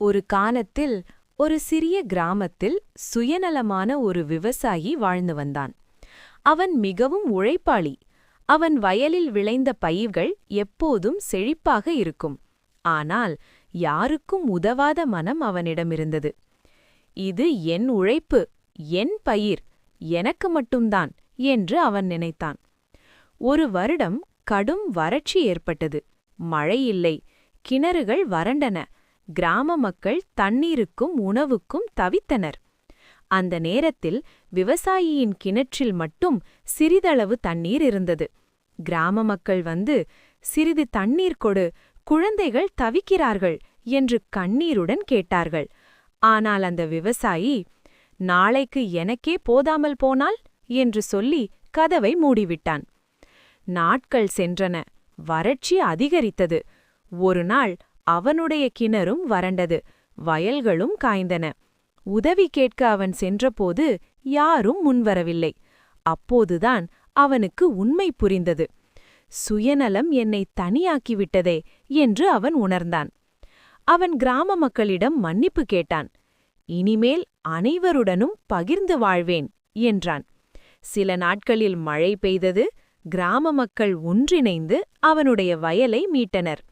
ஒரு காலத்தில் ஒரு சிறிய கிராமத்தில் சுயநலமான ஒரு விவசாயி வாழ்ந்து வந்தான். அவன் மிகவும் உழைப்பாளி. அவன் வயலில் விளைந்த பயிர்கள் எப்போதும் செழிப்பாக இருக்கும். ஆனால் யாருக்கும் உதவாத மனம் அவனிடமிருந்தது. இது என் உழைப்பு, என் பயிர், எனக்கு மட்டும்தான் என்று அவன் நினைத்தான். ஒரு வருடம் கடும் வறட்சி ஏற்பட்டது. மழை இல்லை, கிணறுகள் வறண்டன. கிராம மக்கள் தண்ணீருக்கும் உணவுக்கும் தவித்தனர். அந்த நேரத்தில் விவசாயியின் கிணற்றில் மட்டும் சிறிதளவு தண்ணீர் இருந்தது. கிராம மக்கள் வந்து, "சிறிது தண்ணீர் கொடு, குழந்தைகள் தவிக்கிறார்கள்" என்று கண்ணீருடன் கேட்டார்கள். ஆனால் அந்த விவசாயி, "நாளைக்கு எனக்கே போதாமல் போனால்" என்று சொல்லி கதவை மூடிவிட்டான். நாட்கள் சென்றன. வறட்சி அதிகரித்தது. ஒரு நாள் அவனுடைய கிணறும் வறண்டது. வயல்களும் காய்ந்தன. உதவி கேட்க அவன் சென்றபோது யாரும் முன்வரவில்லை. அப்போதுதான் அவனுக்கு உண்மை புரிந்தது. சுயநலம் என்னை தனியாக்கிவிட்டதே என்று அவன் உணர்ந்தான். அவன் கிராம மக்களிடம் மன்னிப்பு கேட்டான். "இனிமேல் அனைவருடனும் பகிர்ந்து வாழ்வேன்" என்றான். சில நாட்களில் மழை பெய்தது. கிராம மக்கள் ஒன்றிணைந்து அவனுடைய வயலை மீட்டனர்.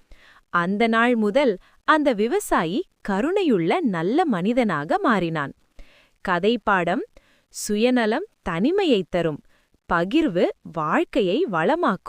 அந்த நாள் முதல் அந்த விவசாயி கருணையுள்ள நல்ல மனிதனாக மாறினான். கதைப்பாடம்: சுயநலம் தனிமையைத் தரும், பகிர்வு வாழ்க்கையை வளமாக்கும்.